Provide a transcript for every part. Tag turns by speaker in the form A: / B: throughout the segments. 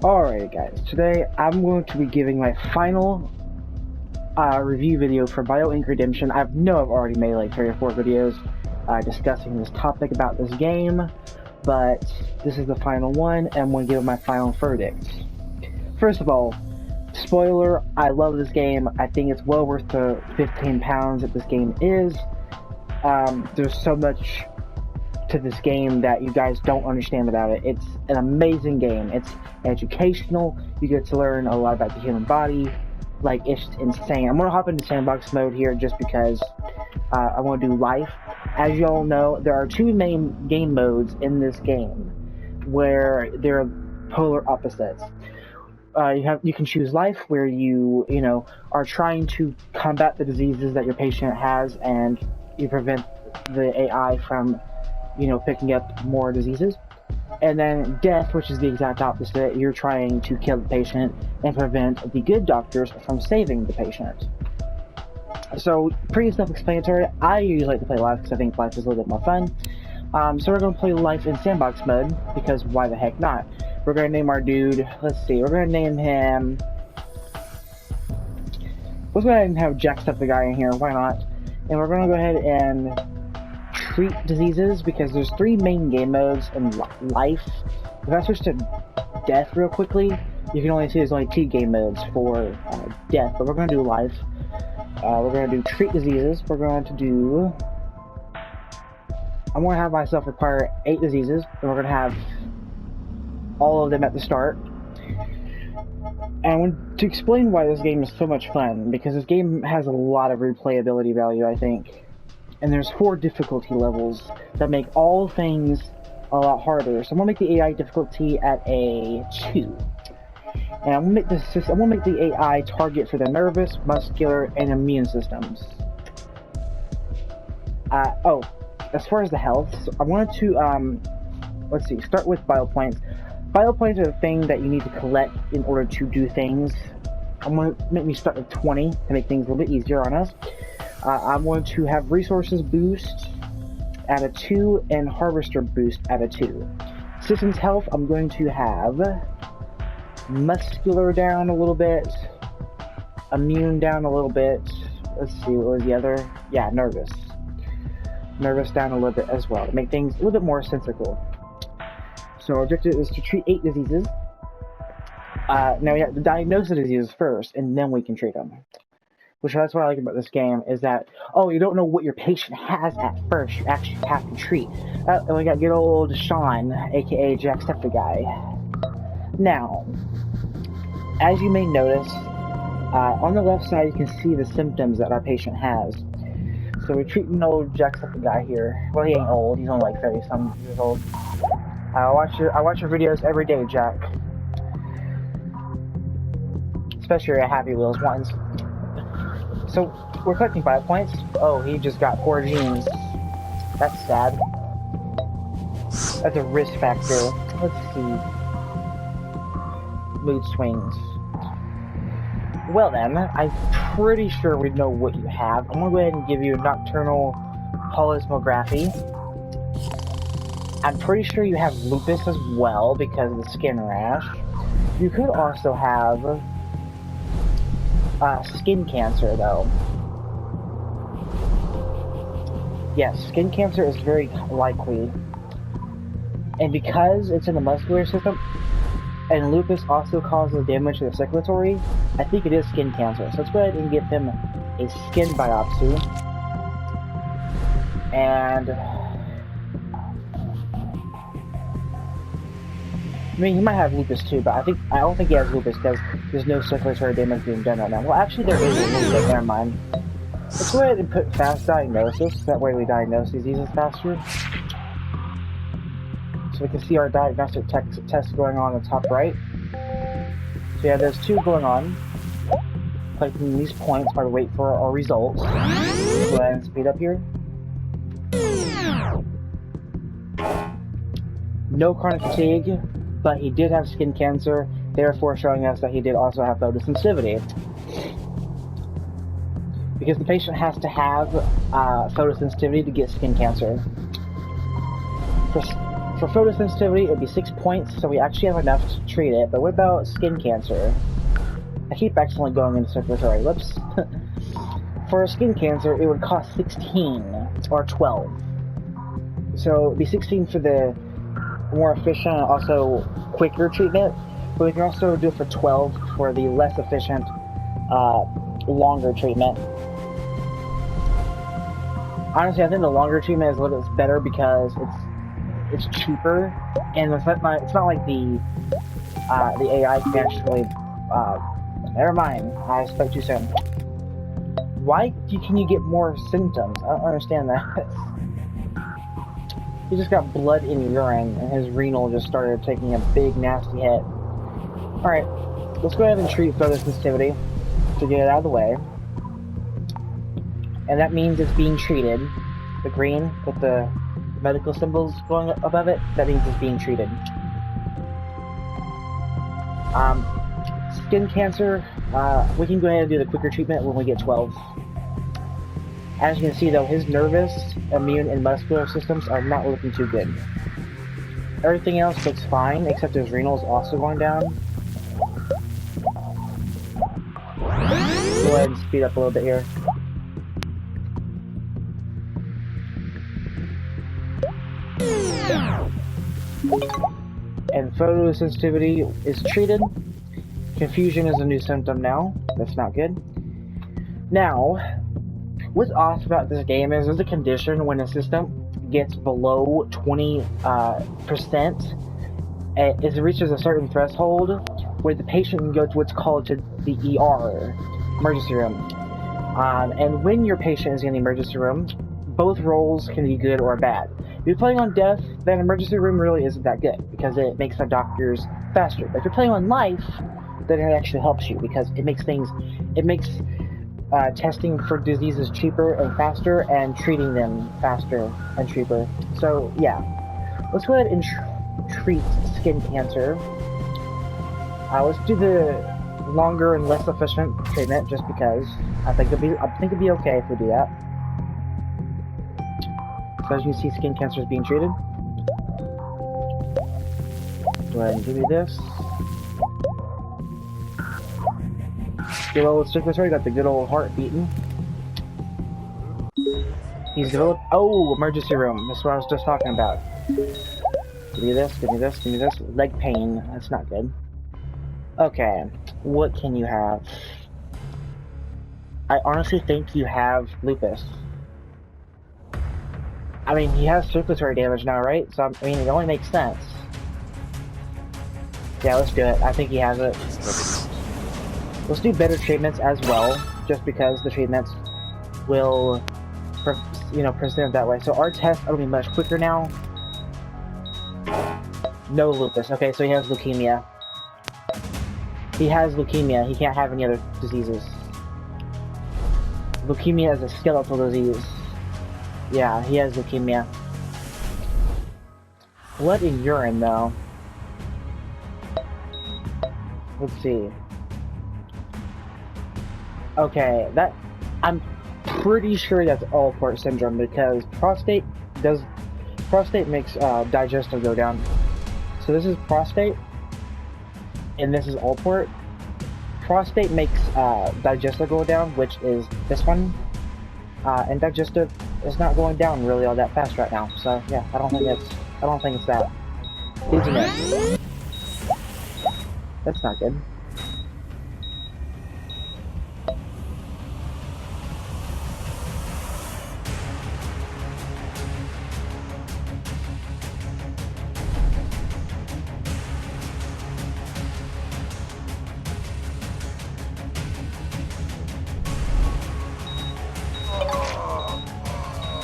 A: Alright guys, today I'm going to be giving my final review video for BioInk Redemption. I know I've already made like 3 or 4 videos discussing this topic about this game, but this is the final one and I'm going to give my final verdict. First of all, spoiler, I love this game. I think it's well worth the £15 that this game is. There's so much to this game that you guys don't understand about it. It's an amazing game. It's educational. You get to learn a lot about the human body. Like, it's insane. I'm gonna hop into sandbox mode here just because I want to do life. As y'all know, there are 2 main game modes in this game where they're polar opposites. You can choose life, where you are trying to combat the diseases that your patient has, and you prevent the AI from picking up more diseases. And then death, which is the exact opposite. You're trying to kill the patient and prevent the good doctors from saving the patient. So, pretty self-explanatory. I usually like to play life because I think life is a little bit more fun. So we're going to play life in sandbox mode, because why the heck not? We're going to name our dude, let's see, we're going to name him... Let's go ahead and have Jacksepticeye in here, why not? And we're going to go ahead and treat diseases, because there's 3 main game modes in life. If I switch to death real quickly, you can only see there's only 2 game modes for death, but we're going to do life. We're going to do treat diseases. We're going to do... I'm going to have myself acquire 8 diseases, and we're going to have all of them at the start. And I want to explain why this game is so much fun, because this game has a lot of replayability value, I think. And there's 4 difficulty levels that make all things a lot harder. So I'm gonna make the AI difficulty at a 2. And I'm gonna make the AI target for the nervous, muscular, and immune systems. As far as the health, so I wanted to let's see, start with biopoints. Biopoints are the thing that you need to collect in order to do things. I'm gonna make me start with 20 to make things a little bit easier on us. I'm going to have resources boost at a 2 and harvester boost at a 2. Systems health, I'm going to have muscular down a little bit, immune down a little bit. Let's see, what was the other? Yeah, nervous. Nervous down a little bit as well to make things a little bit more sensical. So our objective is to treat 8 diseases. Now we have to diagnose the diseases first, and then we can treat them. Which that's what I like about this game, is that, you don't know what your patient has at first, you actually have to treat. And we got good old Sean, aka Jacksepticeye. Now, as you may notice, on the left side you can see the symptoms that our patient has. So we're treating old Jacksepticeye here. Well, he ain't old, he's only like 30-some years old. I watch your videos every day, Jack. Especially your Happy Wheels ones. So, we're collecting 5 points. Oh, he just got 4 genes. That's sad. That's a risk factor. Let's see. Mood swings. Well then, I'm pretty sure we know what you have. I'm gonna go ahead and give you a nocturnal polysomnography. I'm pretty sure you have lupus as well because of the skin rash. You could also have skin cancer, though. Yes, skin cancer is very likely. And because it's in the muscular system, and lupus also causes damage to the circulatory, I think it is skin cancer. So let's go ahead and give him a skin biopsy. And... I mean, he might have lupus too, but I don't think he has lupus because there's no circulatory damage being done right now. Well, actually, there is a little bit. Never mind. Let's go ahead and put fast diagnosis. That way, we diagnose diseases faster. So we can see our diagnostic test going on the top right. So yeah, there's 2 going on. Collecting these points while we wait for our results. Let's go ahead and speed up here. No chronic fatigue. But he did have skin cancer, therefore showing us that he did also have photosensitivity. Because the patient has to have photosensitivity to get skin cancer. For photosensitivity, it would be 6 points, so we actually have enough to treat it. But what about skin cancer? I keep accidentally going into circulatory. Whoops. For skin cancer, it would cost 16 or 12. So it'd be 16 for the more efficient and also quicker treatment, but we can also do it for 12 for the less efficient, longer treatment. Honestly, I think the longer treatment is a little bit better because it's cheaper, and it's not like the AI can actually. Never mind. I spoke too soon. Why can you get more symptoms? I don't understand that. He just got blood in urine, and his renal just started taking a big nasty hit. Alright, let's go ahead and treat photosensitivity to get it out of the way. And that means it's being treated. The green with the medical symbols going above it, that means it's being treated. Skin cancer, we can go ahead and do the quicker treatment when we get 12. As you can see though, his nervous, immune, and muscular systems are not looking too good. Everything else looks fine, except his renals also going down. Go ahead and speed up a little bit here. And photosensitivity is treated. Confusion is a new symptom now. That's not good. Now, what's awesome about this game is there's a condition when a system gets below 20%, it reaches a certain threshold where the patient can go to what's called to the ER, emergency room. And when your patient is in the emergency room, both roles can be good or bad. If you're playing on death, then emergency room really isn't that good because it makes the doctors faster. But if you're playing on life, then it actually helps you because it makes testing for diseases cheaper and faster, and treating them faster and cheaper. So yeah, let's go ahead and treat skin cancer. Let's do the longer and less efficient treatment, just because I think it'd be okay if we do that. So as you see, skin cancer is being treated. Go ahead and give me this. Good old circulatory, got the good old heart beating. He's developed. Oh, emergency room. That's what I was just talking about. Give me this, give me this, give me this. Leg pain. That's not good. Okay, what can you have? I honestly think you have lupus. I mean, he has circulatory damage now, right? So, I mean, it only makes sense. Yeah, let's do it. I think he has it. Let's do better treatments as well, just because the treatments will, present that way. So our test will be much quicker now. No lupus. Okay, so he has leukemia. He has leukemia. He can't have any other diseases. Leukemia is a skeletal disease. Yeah, he has leukemia. Blood in urine, though. Let's see. Okay, I'm pretty sure that's all-port syndrome, because prostate makes digestive go down. So this is prostate, and this is all-port. Prostate makes digestive go down, which is this one, and digestive is not going down really all that fast right now. So yeah, I don't think it's that. Dizziness. That's not good.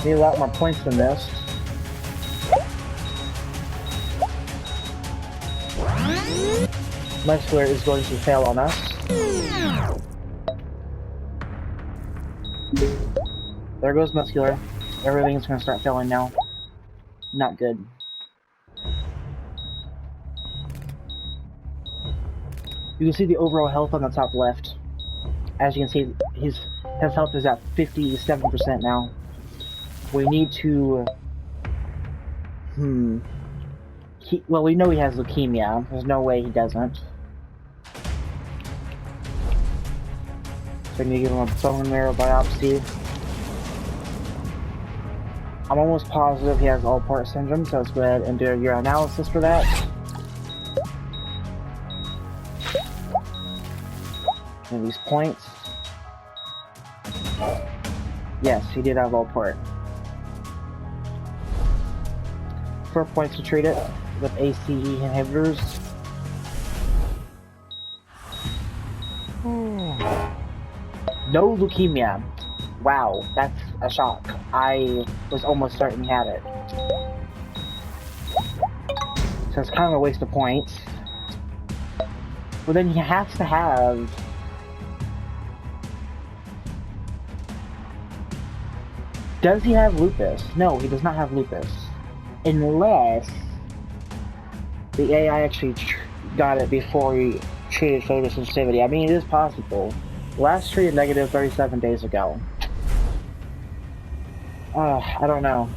A: Need a lot more points than this. Muscular is going to fail on us. There goes muscular. Everything's going to start failing now. Not good. You can see the overall health on the top left. As you can see, his health is at 57% now. We need to... well, we know he has leukemia. There's no way he doesn't. So I need to give him a bone marrow biopsy. I'm almost positive he has Alport syndrome, so let's go ahead and do a urinalysis for that. And these points. Yes, he did have Alport. 4 points to treat it with ACE inhibitors. No leukemia. Wow, that's a shock. I was almost certain he had it. So it's kind of a waste of points. Well, then he has to have... Does he have lupus? No, he does not have lupus. Unless the AI actually got it before he treated photosensitivity. I mean, it is possible. Last treated negative 37 days ago. I don't know.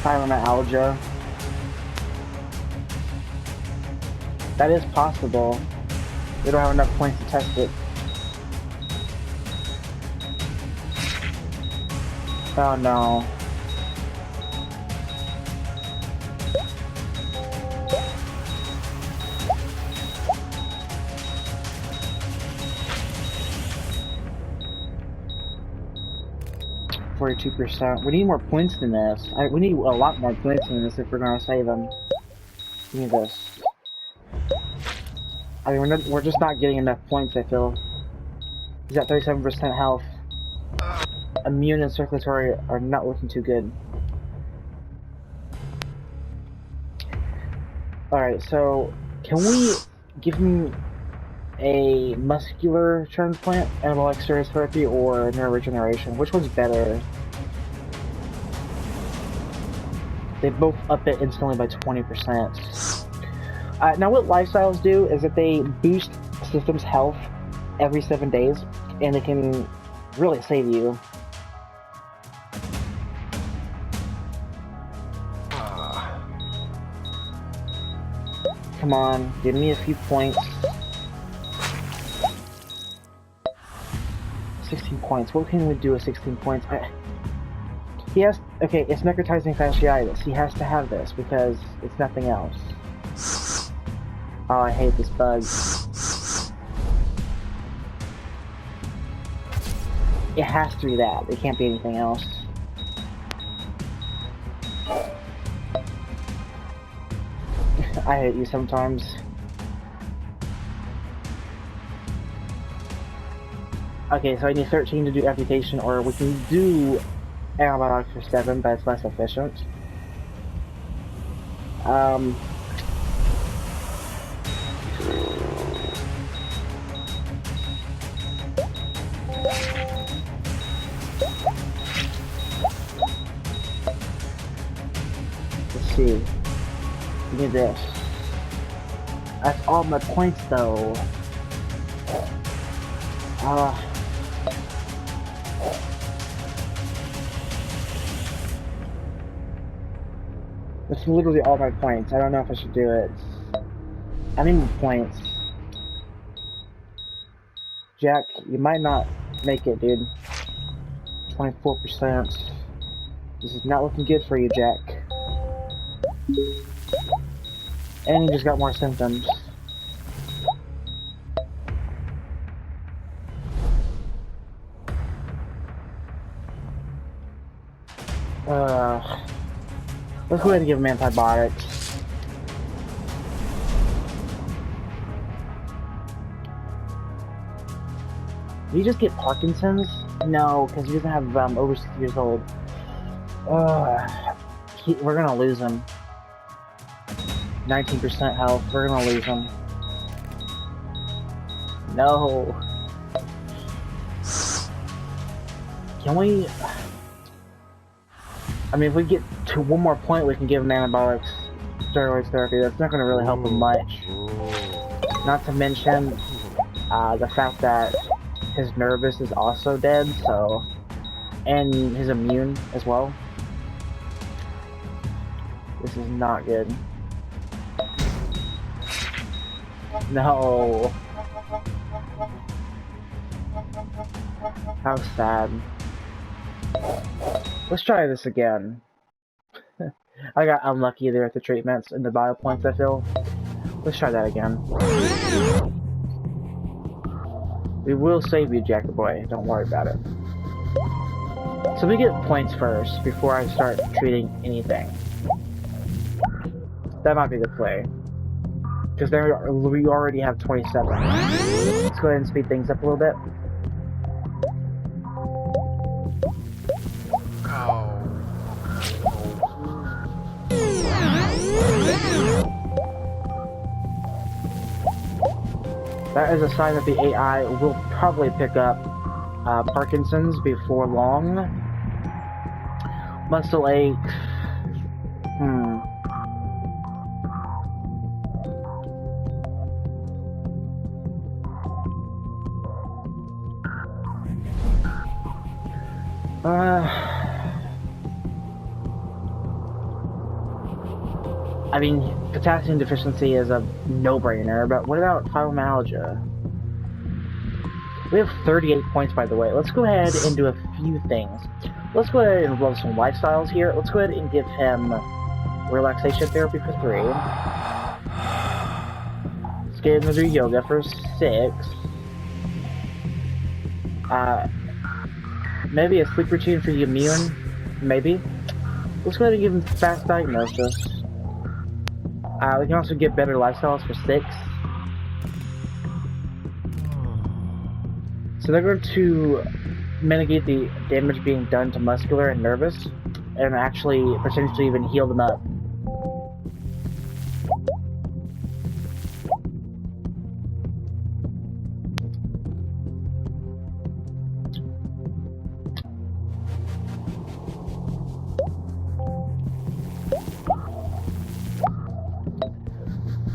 A: Fibromyalgia. That is possible. We don't have enough points to test it. Oh no. %. We need more points than this. We need a lot more points than this if we're gonna save him. Give me this. I mean, we're just not getting enough points, I feel. He's at 37% health. Immune and circulatory are not looking too good. Alright, so can we give him a muscular transplant, anabolic steroid therapy, or neuroregeneration? Which one's better? They both up it instantly by 20%. Now what lifestyles do is that they boost system's health every 7 days, and it can really save you. Come on, give me a few points. 16 points. What can we do with 16 points? He has... Okay, it's necrotizing fasciitis. He has to have this because it's nothing else. Oh, I hate this bug. It has to be that. It can't be anything else. I hate you sometimes. Okay, so I need 13 to do amputation, or we can do antibiotics for 7, but it's less efficient. Let's see. Give me this. That's all my points, though. That's literally all my points. I don't know if I should do it. I need points. Jack, you might not make it, dude. 24%. This is not looking good for you, Jack. And you just got more symptoms. Let's go ahead and give him antibiotics. Did he just get Parkinson's? No, because he doesn't have over 60 years old. We're gonna lose him. 19% health. We're gonna lose him. No. Can we? I mean, if we get to one more point, we can give him antibiotics, steroids therapy. That's not going to really help him much. Not to mention the fact that his nervous is also dead, so, and his immune as well. This is not good. No. How sad. Let's try this again. I got unlucky there with the treatments and the bio points, I feel. Let's try that again. We will save you, Jacker Boy. Don't worry about it. So we get points first before I start treating anything. That might be the play. Because we already have 27. Let's go ahead and speed things up a little bit. That is a sign that the AI will probably pick up Parkinson's before long. Muscle ache. I mean, potassium deficiency is a no-brainer, but what about fibromyalgia? We have 38 points, by the way. Let's go ahead and do a few things. Let's go ahead and involve some lifestyles here. Let's go ahead and give him relaxation therapy for 3. Let's get him to do yoga for 6. Maybe a sleep routine for the immune? Maybe. Let's go ahead and give him fast diagnosis. We can also get better lifestyles for 6. So they're going to mitigate the damage being done to muscular and nervous, and actually potentially even heal them up.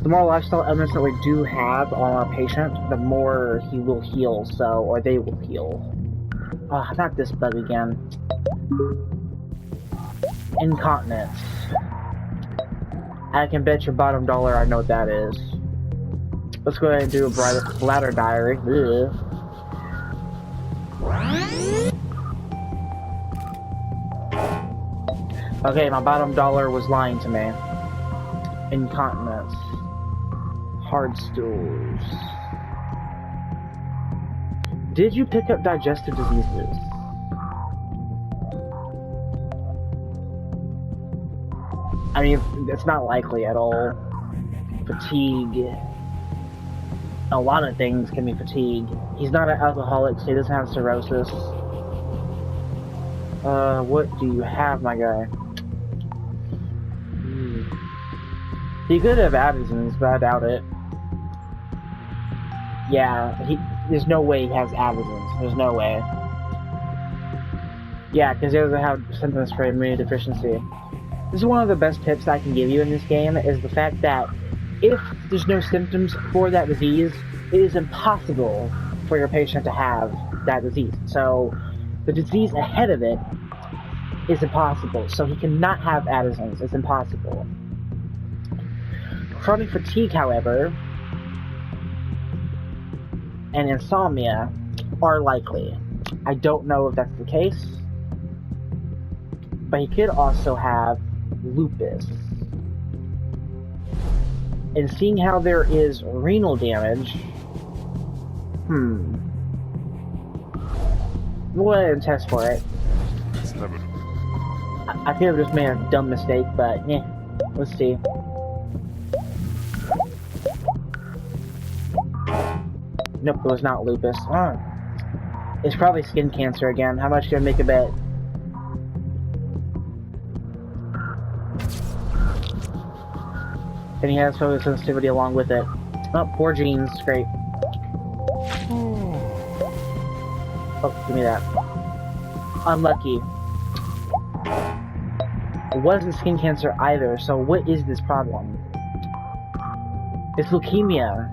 A: The more lifestyle elements that we do have on our patient, the more he will heal, or they will heal. Not this bug again. Incontinence. I can bet your bottom dollar I know what that is. Let's go ahead and do a bladder diary. Ugh. Okay, my bottom dollar was lying to me. Incontinence. Hard stools. Did you pick up digestive diseases? I mean, it's not likely at all. Fatigue. A lot of things can be fatigue. He's not an alcoholic, so he doesn't have cirrhosis. What do you have, my guy? He could have Addison's, but I doubt it. Yeah, there's no way he has Addison's. There's no way. Yeah, because he doesn't have symptoms for immunodeficiency. This is one of the best tips I can give you in this game, is the fact that if there's no symptoms for that disease, it is impossible for your patient to have that disease. So, the disease ahead of it is impossible. So he cannot have Addison's. It's impossible. Chronic fatigue, however, and insomnia are likely. I don't know if that's the case, but he could also have lupus. And seeing how there is renal damage, we'll go ahead and test for it. I could have just made a dumb mistake, but yeah, let's see. Nope, it was not lupus. It's probably skin cancer again. How much can I make a bet? And he has photosensitivity along with it. Oh, poor genes. Great. Oh, give me that. Unlucky. It wasn't skin cancer either, so what is this problem? It's leukemia.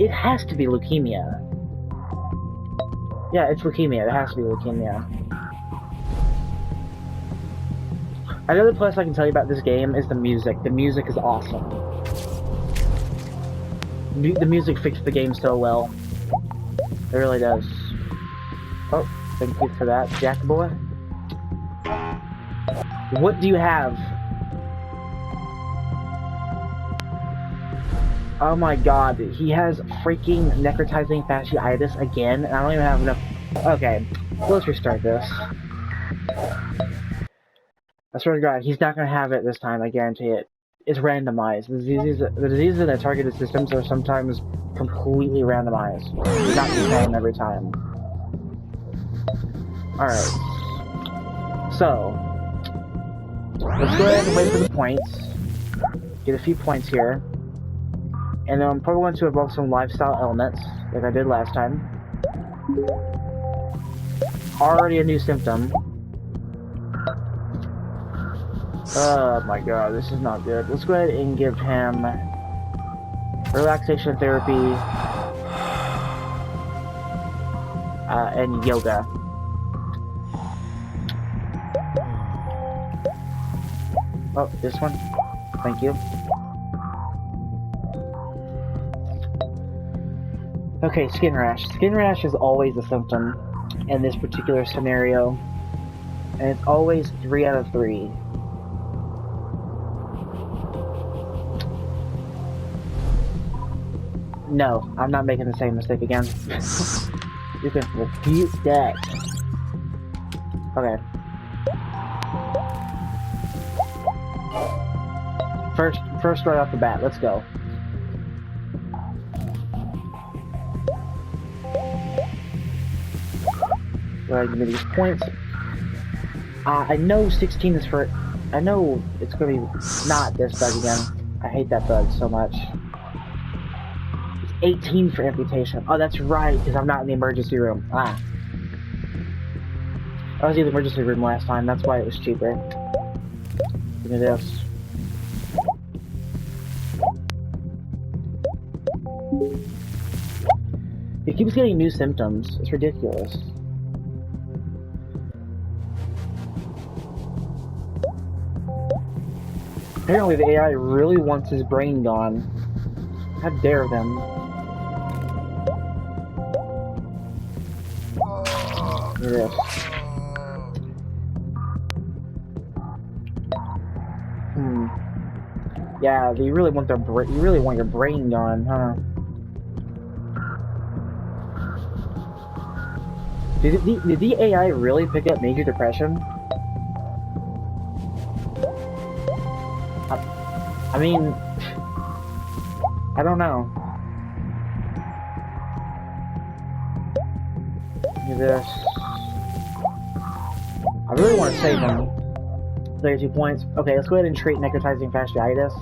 A: It has to be leukemia. Yeah, it's leukemia. It has to be leukemia. Another plus I can tell you about this game is the music. The music is awesome. The music fixed the game so well. It really does. Oh, thank you for that, Jack boy. What do you have? Oh my god, he has freaking necrotizing fasciitis again, and I don't even have enough. Okay, let's restart this. I swear to God, he's not gonna have it this time, I guarantee it. It's randomized. The diseases in the targeted systems are sometimes completely randomized. It's not the same every time. Alright. So, let's go ahead and wait for the points. Get a few points here. And then I'm probably going to evoke some lifestyle elements, like I did last time. Already a new symptom. Oh my god, this is not good. Let's go ahead and give him relaxation therapy and yoga. Oh, this one? Thank you. Okay, skin rash. Skin rash is always a symptom in this particular scenario. And it's always 3 out of 3. No, I'm not making the same mistake again. You can refute that. Okay. First right off the bat, let's go. Go ahead and give me these points. I know 16 is for... I know it's gonna be not this bug again. I hate that bug so much. 18 for amputation. Oh, that's right, because I'm not in the emergency room. Ah. I was in the emergency room last time, that's why it was cheaper. Give me this. He keeps getting new symptoms. It's ridiculous. Apparently the AI really wants his brain gone. How dare them. Look at this. Yeah, you really want your brain gone, huh? Did the AI really pick up major depression? I mean, I don't know. Look at this. I really want to save him. 32 points. Okay, let's go ahead and treat necrotizing fasciitis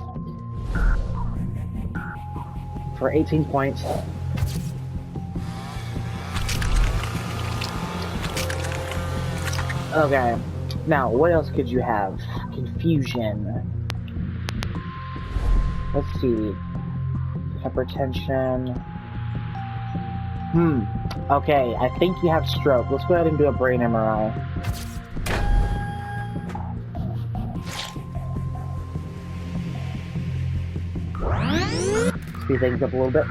A: for 18 points. Okay, now what else could you have? Confusion. Let's see. Hypertension. Okay, I think you have stroke. Let's go ahead and do a brain MRI. Speed things up a little bit.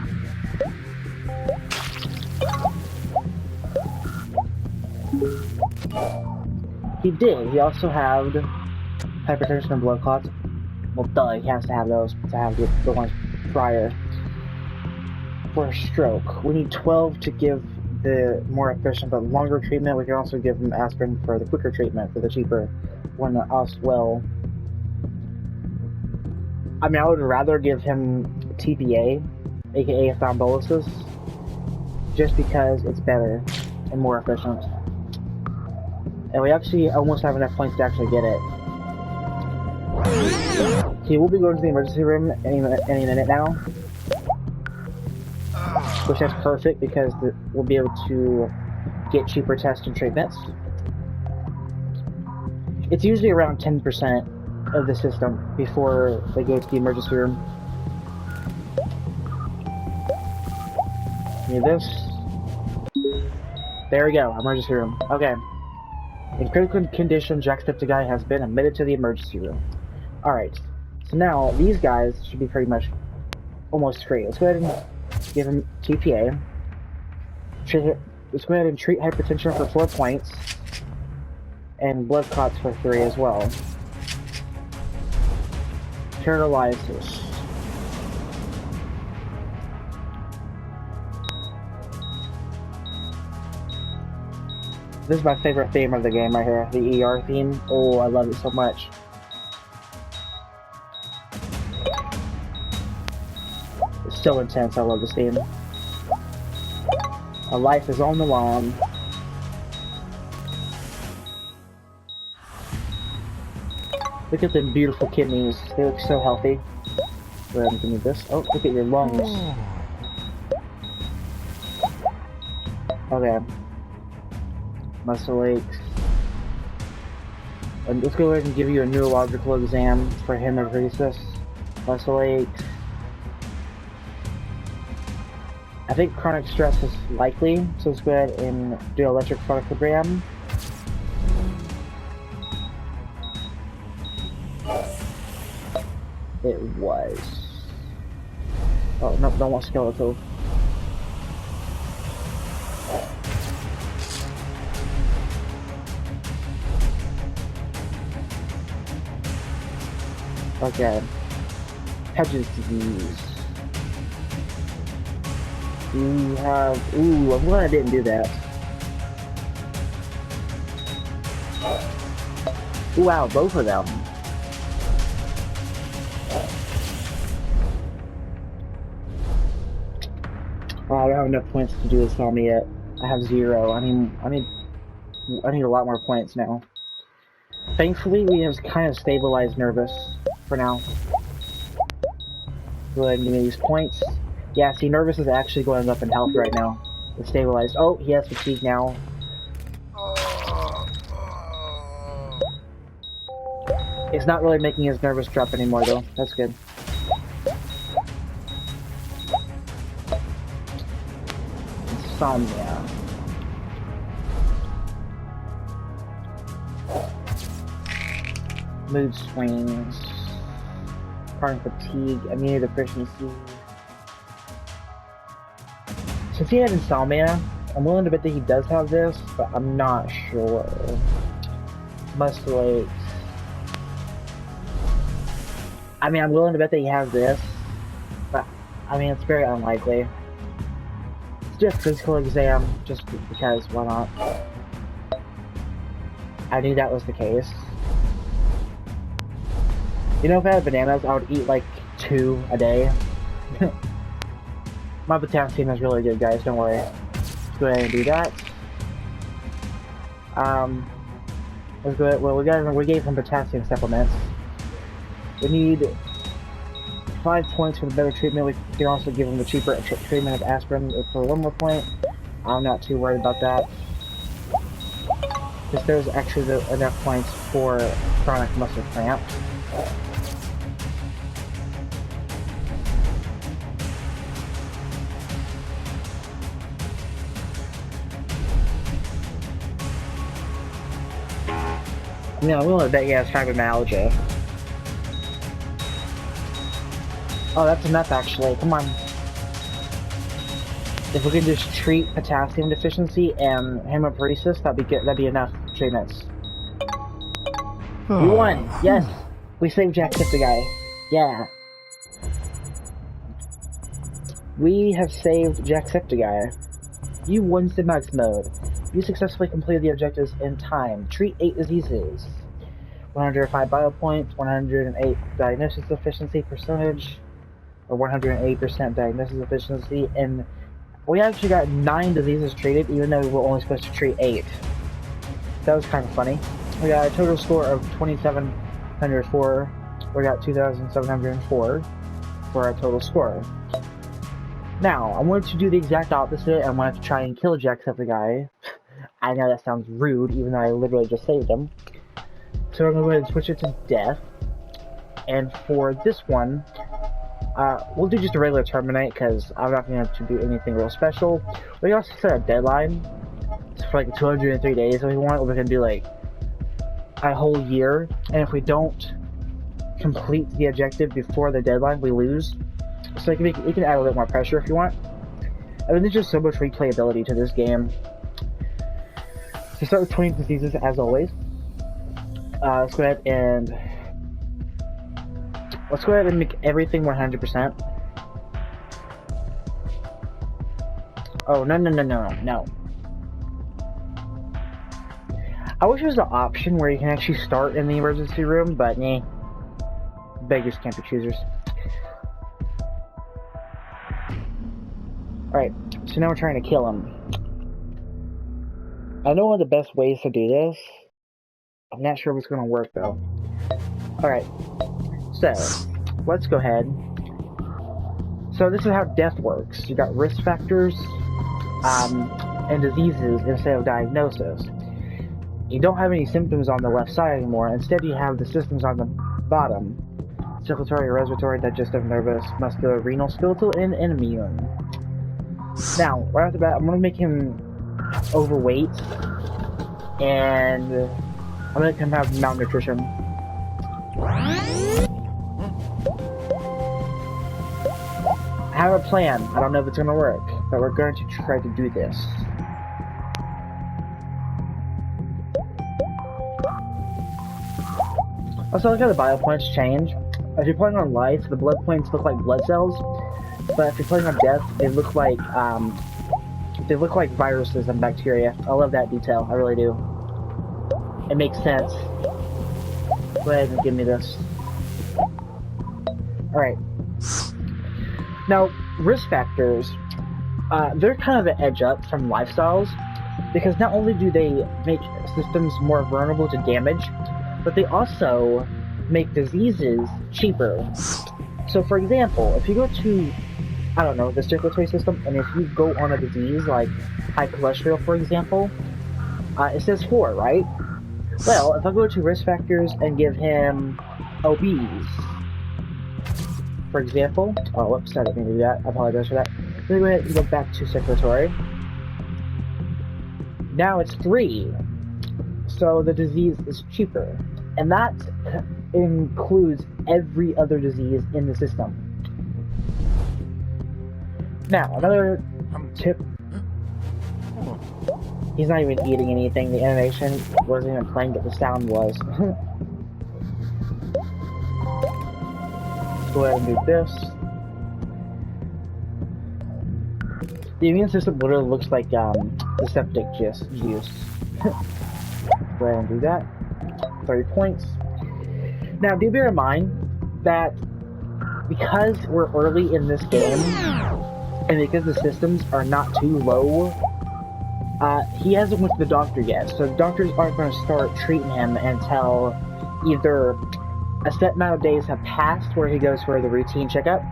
A: He did. He also had hypertension and blood clots. Well, duh, he has to have those to have the ones prior. For a stroke, we need 12 to give the more efficient but longer treatment. We can also give him aspirin for the quicker treatment, for the cheaper one as well. I mean, I would rather give him TPA, aka thrombolysis, just because it's better and more efficient. And we actually almost have enough points to actually get it. He will be going to the emergency room any minute now. Which is perfect because we'll be able to get cheaper tests and treatments. It's usually around 10% of the system before they go to the emergency room. Need this. There we go, emergency room. Okay. In critical condition, Jacksepticeye has been admitted to the emergency room. Alright, so now these guys should be pretty much almost free. Let's go ahead and give him TPA. Let's go ahead and treat hypertension for 4 points. And blood clots for 3 as well. Paralysis. This is my favorite theme of the game right here, the ER theme. Oh, I love it so much. It's so intense, I love this theme. A life is on the lawn. Look at them beautiful kidneys, they look so healthy. Go ahead and give me this. Oh, look at your lungs. Okay. Muscle aches. And let's go ahead and give you a neurological exam for hemoptysis. Muscle aches. I think chronic stress is likely, so let's go ahead and do an electrocardiogram. It was. Oh, no, don't want skeletal. Okay. Hedges disease. We have. Ooh, I'm glad I didn't do that. Wow, both of them. Oh, I don't have enough points to do this on me yet. I have 0. I need a lot more points now. Thankfully, we have kind of stabilized Nervous for now. Go ahead and give me these points. Yeah, see, Nervous is actually going up in health right now. It's stabilized. Oh, he has fatigue now. It's not really making his Nervous drop anymore, though. That's good. Insomnia. Mood swings. Chronic fatigue. Immunodeficiency. Since he had insomnia, I'm willing to bet that he does have this, but I'm not sure. Muscle aches. I mean, I'm willing to bet that he has this, but I mean, it's very unlikely. It's just physical exam, just because, why not? I knew that was the case. You know, if I had bananas, I would eat like 2 a day. My potassium is really good, guys, don't worry. Let's go ahead and do that. Let's go ahead, well, we gave him potassium supplements. We need 5 points for the better treatment. We can also give him the cheaper treatment of aspirin for 1 more point. I'm not too worried about that. Because there's actually enough points for chronic muscle cramp. Yeah, I'm willing to bet he has fibromyalgia. Oh, that's enough actually, come on. If we can just treat potassium deficiency and hemoptysis, that'd be good. That'd be enough treatments. We won! Yes! We saved Jacksepticeye. Yeah. We have saved Jacksepticeye. You won Max mode. You successfully completed the objectives in time. Treat 8 diseases. 105 bio points, 108 diagnosis efficiency percentage, or 108% diagnosis efficiency, and we actually got 9 diseases treated, even though we were only supposed to treat 8. That was kind of funny. We got a total score of 2,704. We got 2,704 for our total score. Now, I wanted to do the exact opposite. I wanted to try and kill Jacksepticeye. I know that sounds rude, even though I literally just saved him. So I'm going to go ahead and switch it to death. And for this one, we'll do just a regular terminate, because I'm not going to do anything real special. We also set a deadline for like 203 days if we want. We're going to do like a whole year, and if we don't complete the objective before the deadline, we lose. So you can add a little more pressure if you want. I mean, there's just so much replayability to this game. To start with 20 diseases, as always. Let's go ahead and make everything 100%. Oh, no. I wish there was an option where you can actually start in the emergency room, but nah. Beggars can't be choosers. Alright, so now we're trying to kill him. I know one of the best ways to do this. I'm not sure if it's going to work, though. Alright, so, let's go ahead. So this is how death works. You got risk factors, and diseases instead of diagnosis. You don't have any symptoms on the left side anymore. Instead, you have the systems on the bottom. Circulatory, respiratory, digestive, nervous, muscular, renal, skeletal, and immune. Now, right off the bat, I'm going to make him overweight, and I'm going to make him have malnutrition. I have a plan. I don't know if it's going to work, but we're going to try to do this. Also, look how the bio points change. If you're playing on life, the blood points look like blood cells, but if you're playing on death, they look like viruses and bacteria. I love that detail. I really do. It makes sense. Go ahead and give me this. Alright. Now, risk factors, they're kind of an edge up from lifestyles, because not only do they make systems more vulnerable to damage, but they also make diseases cheaper. So for example, if you go to, I don't know, the circulatory system, and if you go on a disease like high cholesterol, for example, it says 4, right? Well, if I go to risk factors and give him obese, for example, oh, whoops, I didn't mean to do that, I apologize for that. Let me go ahead and go back to circulatory. Now it's 3, so the disease is cheaper, and that includes every other disease in the system. Now, another tip. He's not even eating anything, the animation wasn't even playing, but the sound was. Go ahead and do this. The immune system literally looks like the septic juice. Go ahead and do that. 30 points. Now, do bear in mind that because we're early in this game, and because the systems are not too low, he hasn't went to the doctor yet, so the doctors aren't going to start treating him until either a set amount of days have passed where he goes for the routine checkup,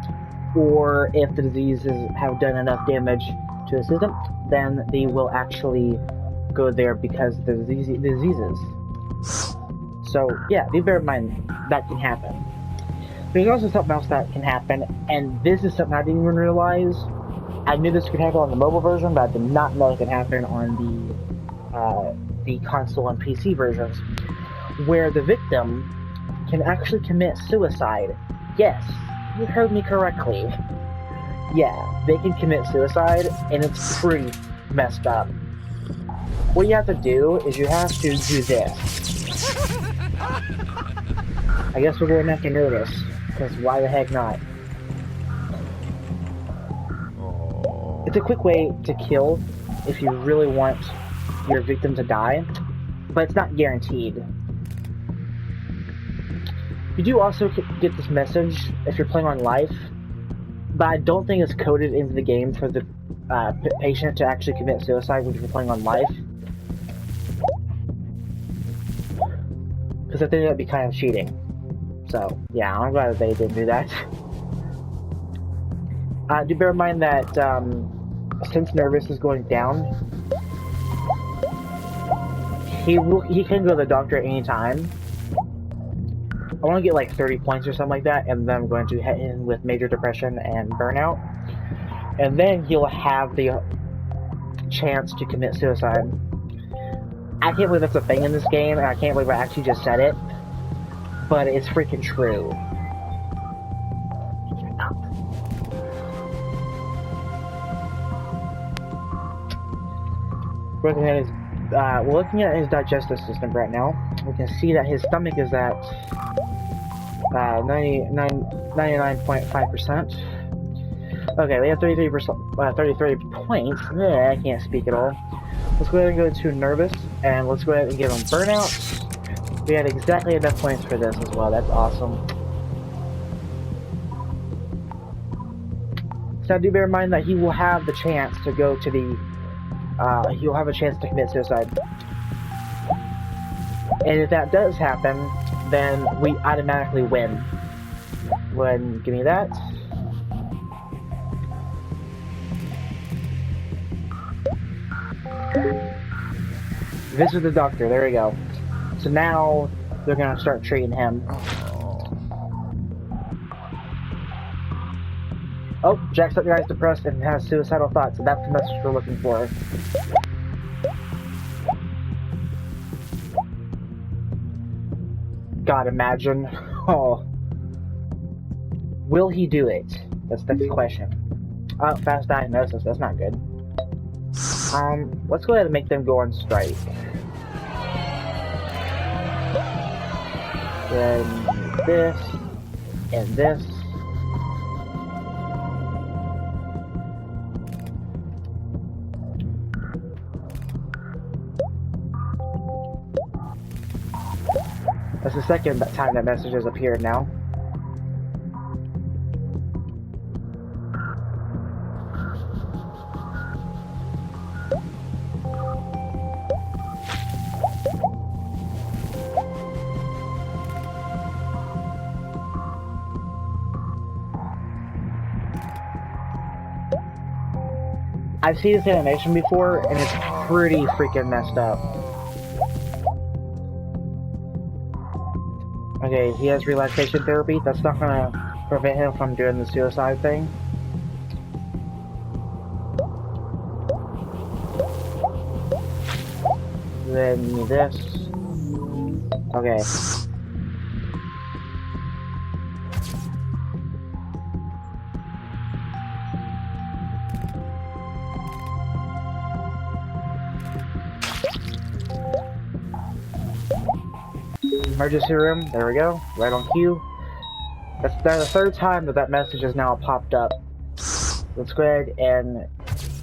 A: or if the diseases have done enough damage to the system, then they will actually go there because of the diseases. So, yeah, do bear in mind that can happen. There's also something else that can happen, and this is something I didn't even realize. I knew this could happen on the mobile version, but I did not know it could happen on the console and PC versions, where the victim can actually commit suicide. Yes, you heard me correctly. Yeah, they can commit suicide, and it's pretty messed up. What you have to do is you have to do this. I guess we're going to have to know this, because why the heck not? It's a quick way to kill if you really want your victim to die, but it's not guaranteed. You do also get this message if you're playing on life, but I don't think it's coded into the game for the patient to actually commit suicide when you're playing on life. Because I think that'd be kind of cheating. So, yeah, I'm glad that they didn't do that. Do bear in mind that since Nervous is going down, he can go to the doctor at any time. I want to get like 30 points or something like that, and then I'm going to head in with major depression and burnout. And then he'll have the chance to commit suicide. I can't believe that's a thing in this game, and I can't believe I actually just said it. But it's freaking true. We're looking at his digestive system right now. We can see that his stomach is at 99.5%. Okay, we have 33%, 33 points. Yeah, I can't speak at all. Let's go ahead and go to nervous, and let's go ahead and give him burnouts. We had exactly enough points for this as well. That's awesome. So do bear in mind that he will have the chance to go to the. He'll have a chance to commit suicide. And if that does happen, then we automatically win. Go ahead and give me that. Visit the doctor, there we go. So now they're gonna start treating him. Oh, Jacksepticeye's depressed and has suicidal thoughts, so that's the message we're looking for. God, imagine. Oh. Will he do it? That's the next question. Oh, fast diagnosis, that's not good. Let's go ahead and make them go on strike. Then this, and this. That's the second time that message has appeared now. I've seen this animation before, and it's pretty freaking messed up. Okay, he has relaxation therapy. That's not gonna prevent him from doing the suicide thing. Then this. Okay. Emergency room, there we go, right on cue. That's the third time that message has now popped up. Let's go ahead and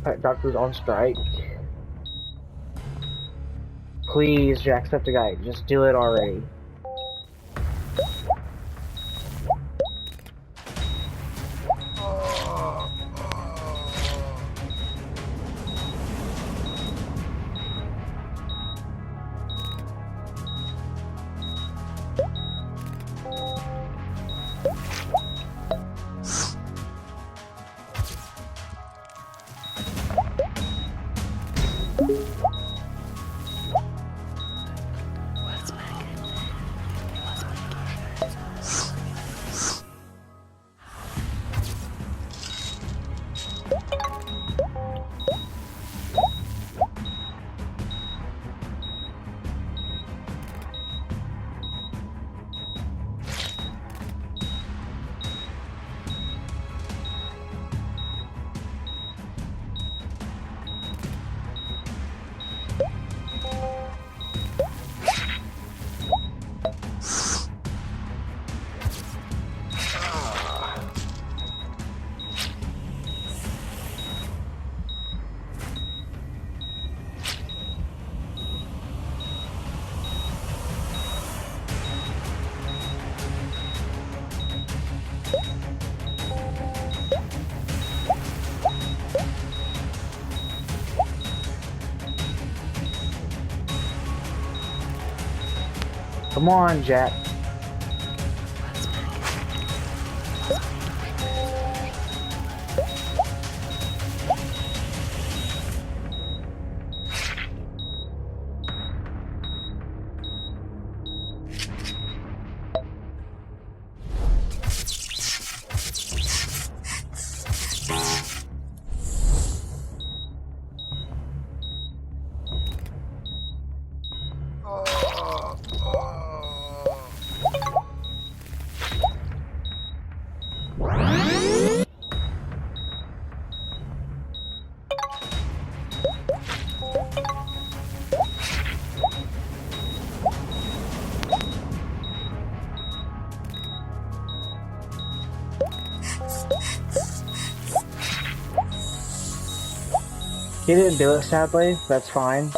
A: put doctors on strike. Please, Jacksepticeye, just do it already. Come on, Jack. He didn't do it, sadly. That's fine.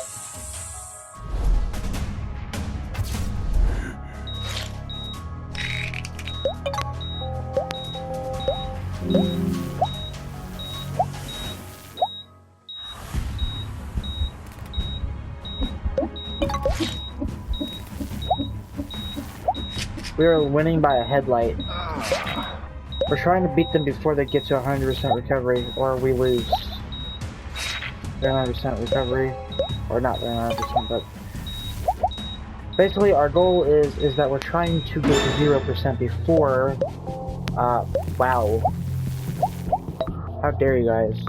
A: We are winning by a headlight. We're trying to beat them before they get to 100% recovery, or we lose. They're 100% recovery, or not 100%, but basically our goal is that we're trying to get 0% before. Wow. How dare you guys?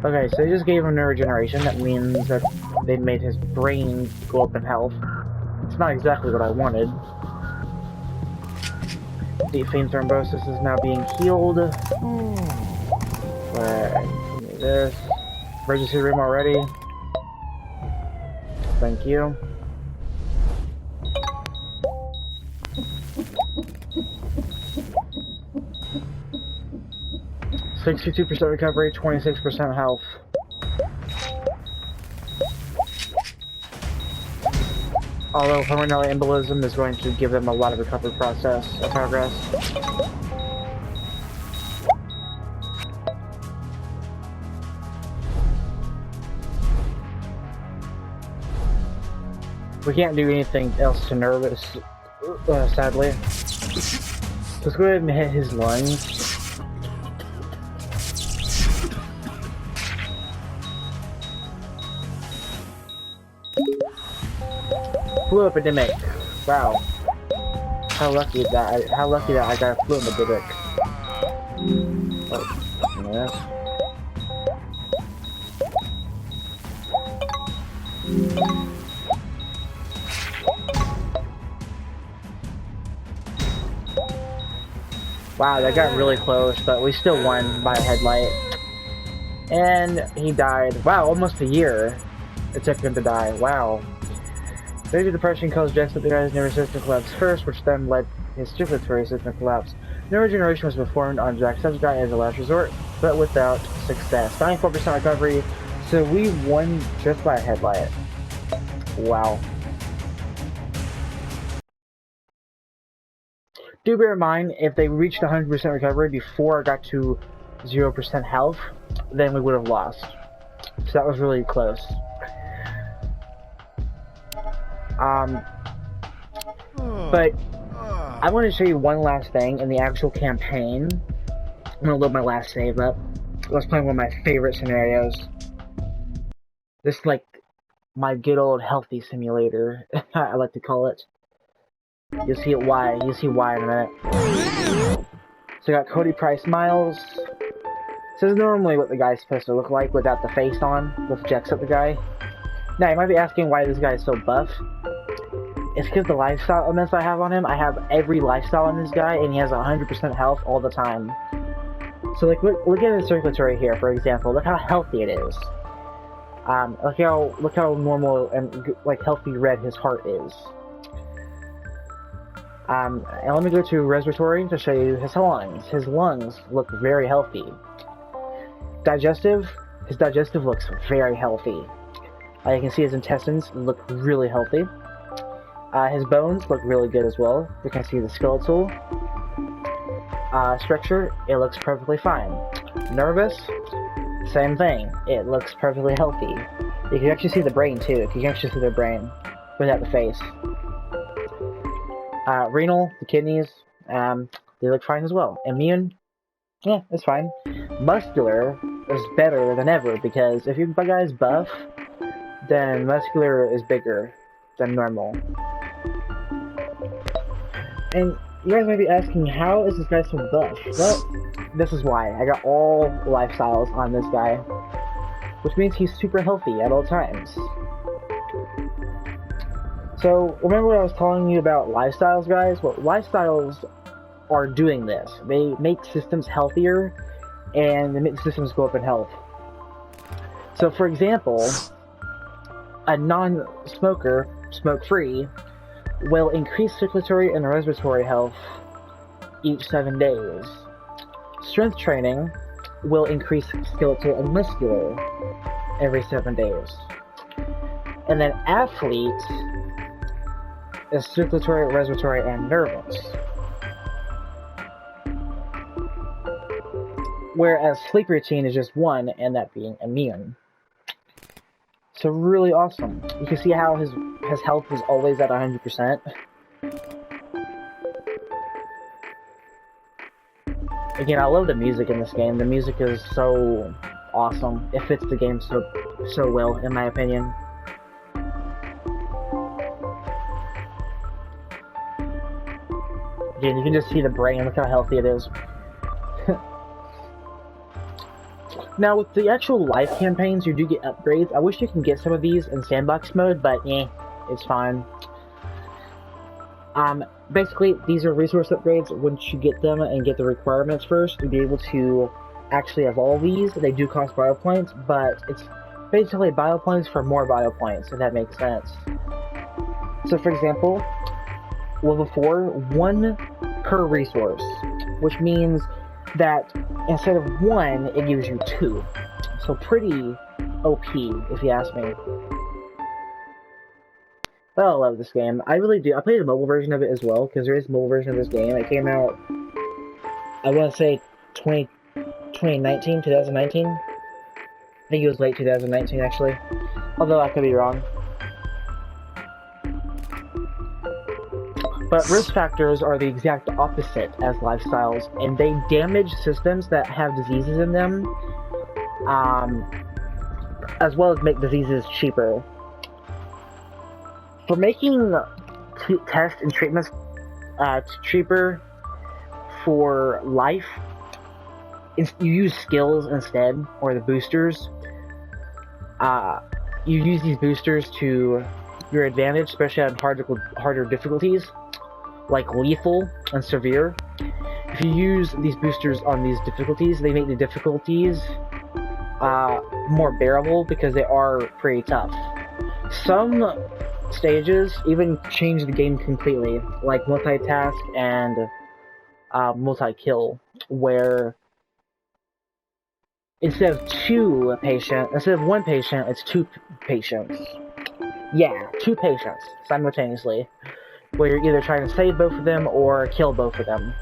A: Okay, so they just gave him neurogeneration. That means that they made his brain go up in health. It's not exactly what I wanted. Deep vein thrombosis is now being healed. Give me this. Emergency room already. Thank you. %62% recovery, 26% health. Although pulmonary embolism is going to give them a lot of recovery progress. We can't do anything else to nervous, sadly. Let's go ahead and hit his lungs. Flu epidemic. Wow. How lucky that I got a flu epidemic. Oh, yes. Wow, that got really close, but we still won by a headlight. And he died. Wow, almost a year it took him to die. Wow. Major depression caused Jacksepticeye's nervous system collapse first, which then led his circulatory system collapse. Neurogeneration was performed on Jacksepticeye as a last resort, but without success. 94% recovery, so we won just by a headlight. Wow. Do bear in mind, if they reached 100% recovery before it got to 0% health, then we would have lost. So that was really close. But I want to show you one last thing in the actual campaign. I'm gonna load my last save up. I was playing one of my favorite scenarios. This is like my good old healthy simulator, I like to call it. You'll see it why. You'll see why in a minute. So I got Cody Price Miles. This is normally what the guy's supposed to look like without the face on, with Jacksepticeye. Now you might be asking why this guy is so buff. It's because the lifestyle elements I have on him. I have every lifestyle on this guy, and he has 100% health all the time. So like, look at his circulatory here, for example. Look how healthy it is. Look how normal and like healthy red his heart is. And let me go to respiratory to show you his lungs. His lungs look very healthy. Digestive, his digestive looks very healthy. You can see his intestines look really healthy. His bones look really good as well. You can see the skeletal structure, it looks perfectly fine. Nervous, same thing. It looks perfectly healthy. You can actually see the brain too. You can actually see the brain without the face. Renal, the kidneys, they look fine as well. Immune, yeah, it's fine. Muscular is better than ever because if your guy's buff, then muscular is bigger than normal. And you guys might be asking, how is this guy so buff? Well, this is why. I got all lifestyles on this guy, which means he's super healthy at all times. So, remember what I was telling you about lifestyles, guys? Well, lifestyles are doing this. They make systems healthier, and they make the systems go up in health. So, for example, a non-smoker, smoke-free, will increase circulatory and respiratory health each 7 days. Strength training will increase skeletal and muscular every 7 days. And then athlete is circulatory, respiratory, and nervous. Whereas sleep routine is just one, and that being immune. So really awesome. You can see how his health is always at 100%. Again, I love the music in this game. The music is so awesome. It fits the game so well, in my opinion. Again, you can just see the brain. Look how healthy it is. Now, with the actual life campaigns, you do get upgrades. I wish you can get some of these in sandbox mode, but it's fine. Basically, these are resource upgrades. Once you get them and get the requirements first, you'll be able to actually evolve these. They do cost bio points, but it's basically bio points for more bio points, if that makes sense. So, for example, level 4, 1 per resource, which means that instead of 1, it gives you 2. So pretty OP, if you ask me. But I love this game. I really do. I played a mobile version of it as well, because there is a mobile version of this game. It came out, I want to say, 2019. I think it was late 2019, actually. Although I could be wrong. But risk factors are the exact opposite as lifestyles, and they damage systems that have diseases in them, as well as make diseases cheaper. For making tests and treatments cheaper for life, you use skills instead, or the boosters. You use these boosters to your advantage, especially on harder difficulties, like lethal and severe. If you use these boosters on these difficulties, they make the difficulties more bearable because they are pretty tough. Some stages even change the game completely, like multitask and multi-kill, where instead of one patient, it's 2 patients. Yeah, 2 patients simultaneously, where you're either trying to save both of them or kill both of them.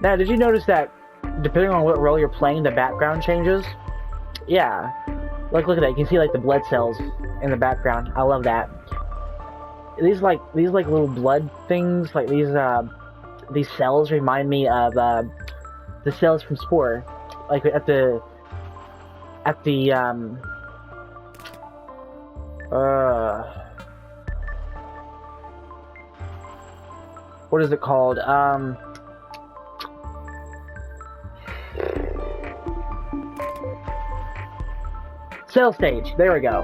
A: Now, did you notice that depending on what role you're playing, the background changes? Yeah. Like, look at that. You can see like the blood cells in the background. I love that. These little blood things, like these cells remind me of the cells from Spore. Like at the what is it called? Cell stage. There we go.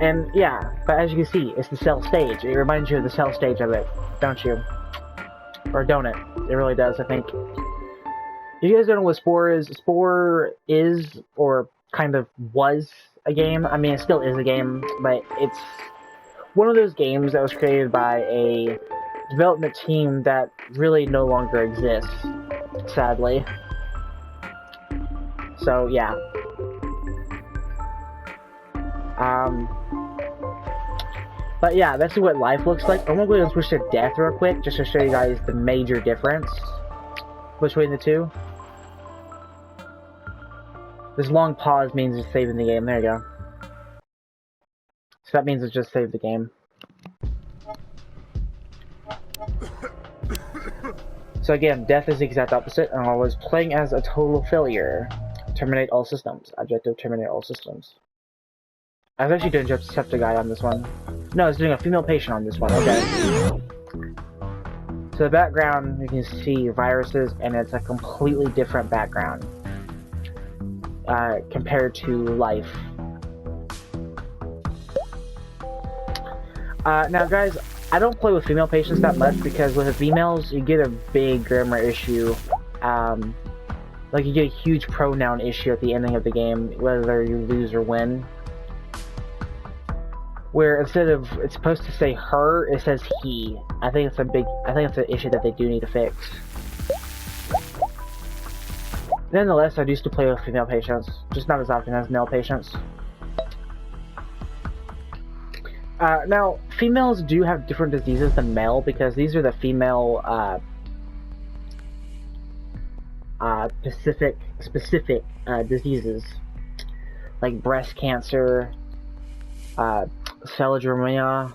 A: And yeah, but as you can see, it's the cell stage. It reminds you of the cell stage of it, don't you? Or don't it? It really does, I think. If you guys don't know what Spore is, or kind of was a game. I mean, it still is a game, but it's one of those games that was created by a development team that really no longer exists, sadly. So, yeah. But yeah, that's what life looks like. I'm gonna go ahead and switch to death real quick, just to show you guys the major difference between the two. This long pause means it's saving the game. There you go. So that means it's just saved the game. So again, death is the exact opposite, and I was playing as a total failure. Terminate all systems. Objective, terminate all systems. I was actually doing Jacksepticeye on this one. No, I was doing a female patient on this one, okay. So the background, you can see viruses, and it's a completely different background. Compared to life. Now guys, I don't play with female patients that much because with the females, you get a big grammar issue. Like, you get a huge pronoun issue at the ending of the game, whether you lose or win. Where instead of it's supposed to say her, it says he. I think it's an issue that they do need to fix. Nonetheless, I used to play with female patients, just not as often as male patients. Now, females do have different diseases than male because these are the female specific diseases like breast cancer, selidromia,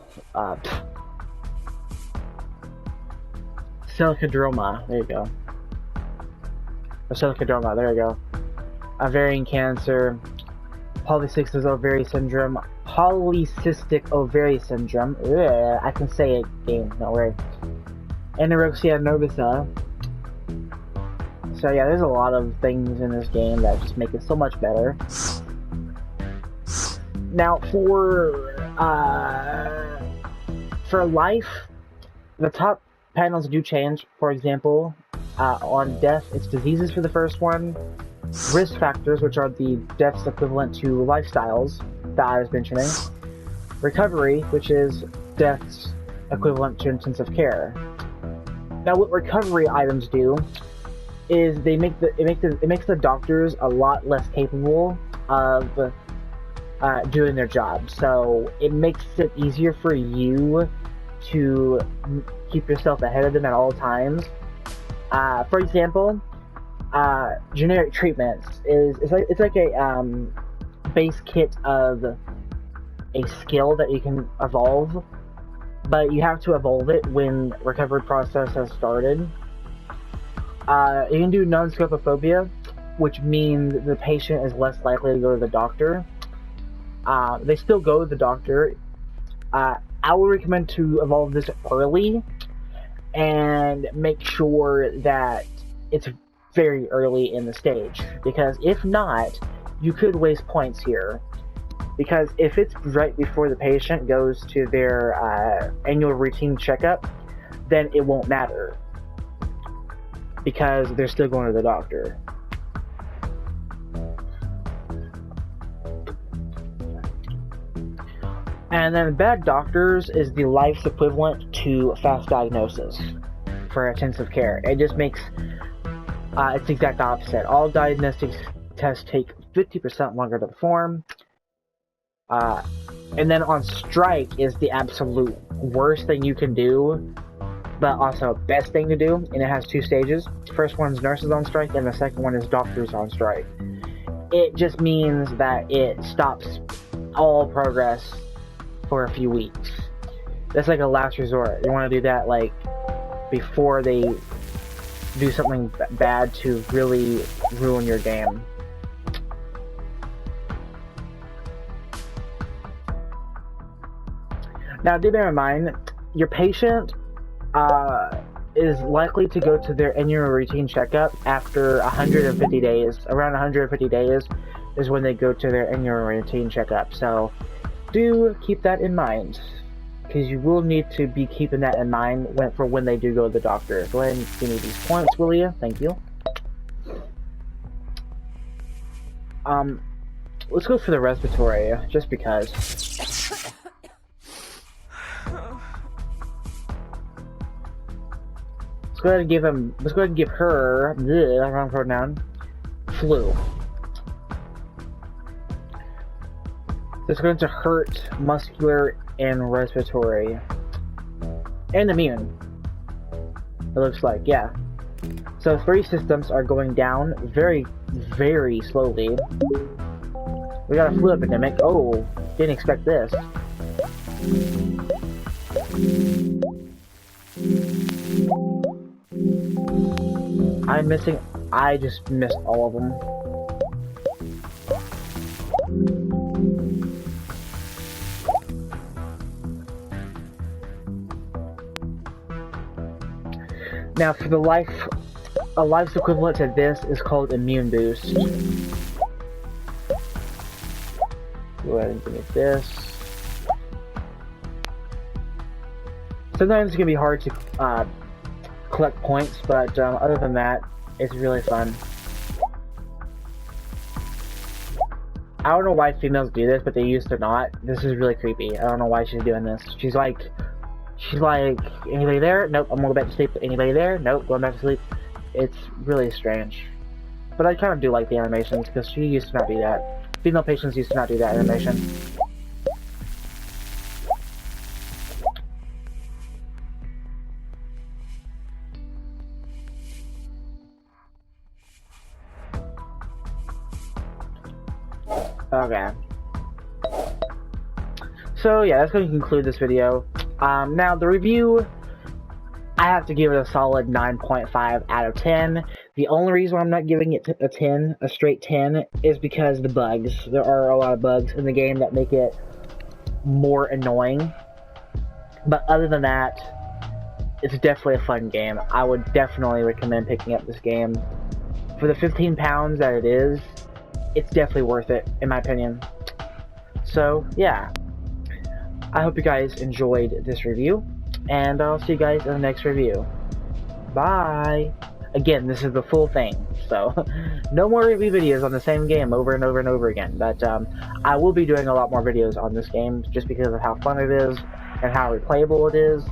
A: silichodroma. There you go. Or silichodroma. There you go. Ovarian cancer, polycystic ovary syndrome, polycystic ovary syndrome. Ugh, I can say it, game. Don't worry. Anorexia nervosa. So yeah, there's a lot of things in this game that just make it so much better. Now for life, the top panels do change. For example, on death, it's diseases for the first one, risk factors, which are the deaths equivalent to lifestyles that I was mentioning, recovery, which is deaths equivalent to intensive care. Now, what recovery items do is it makes the doctors a lot less capable of doing their job. So it makes it easier for you to keep yourself ahead of them at all times. For example, generic treatments it's like a base kit of a skill that you can evolve, but you have to evolve it when recovery process has started. You can do non-scopophobia, which means the patient is less likely to go to the doctor. They still go to the doctor. I would recommend to evolve this early and make sure that it's very early in the stage, because if not, you could waste points here. Because if it's right before the patient goes to their annual routine checkup, then it won't matter, because they're still going to the doctor. And then bad doctors is the life's equivalent to fast diagnosis for intensive care. It just makes it's the exact opposite. All diagnostic tests take 50% longer to perform. And then on strike is the absolute worst thing you can do, but also best thing to do, and it has two stages. The first one is nurses on strike, and the second one is doctors on strike. It just means that it stops all progress for a few weeks. That's like a last resort. You want to do that like before they do something bad to really ruin your game. Now, do bear in mind, your patient is likely to go to their annual routine checkup after 150 days. Around 150 days is when they go to their annual routine checkup. So do keep that in mind, because you will need to be keeping that in mind for when they do go to the doctor. Go ahead and give me these points, will you? Thank you. Let's go for the respiratory, just because. Let's go ahead and give her, wrong pronoun, flu. It's going to hurt muscular and respiratory. And immune. It looks like, yeah. So 3 systems are going down very, very slowly. We got a flu epidemic. Oh, didn't expect this. I just missed all of them. Now, for the a life's equivalent to this is called immune boost. Go ahead and give me this. Sometimes it can be hard to collect points, but other than that, it's really fun. I don't know why females do this, but they used to not. This is really creepy. I don't know why she's doing this. She's like, anybody there? Nope, I'm going back to sleep. Anybody there? Nope, going back to sleep. It's really strange. But I kind of do like the animations, because she used to not do that. Female patients used to not do that animation. Okay. So yeah, that's going to conclude this video. Now the review, I have to give it a solid 9.5 out of 10. The only reason I'm not giving it a 10, a straight 10, is because the bugs. There are a lot of bugs in the game that make it more annoying. But other than that, it's definitely a fun game. I would definitely recommend picking up this game. For the £15 that it is, it's definitely worth it, in my opinion. So, yeah. I hope you guys enjoyed this review, and I'll see you guys in the next review. Bye! Again, this is the full thing, so no more review videos on the same game over and over and over again. But I will be doing a lot more videos on this game, just because of how fun it is, and how replayable it is.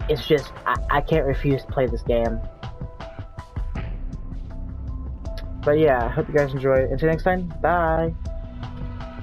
A: It's just, I can't refuse to play this game. But yeah, I hope you guys enjoy. Until next time, bye!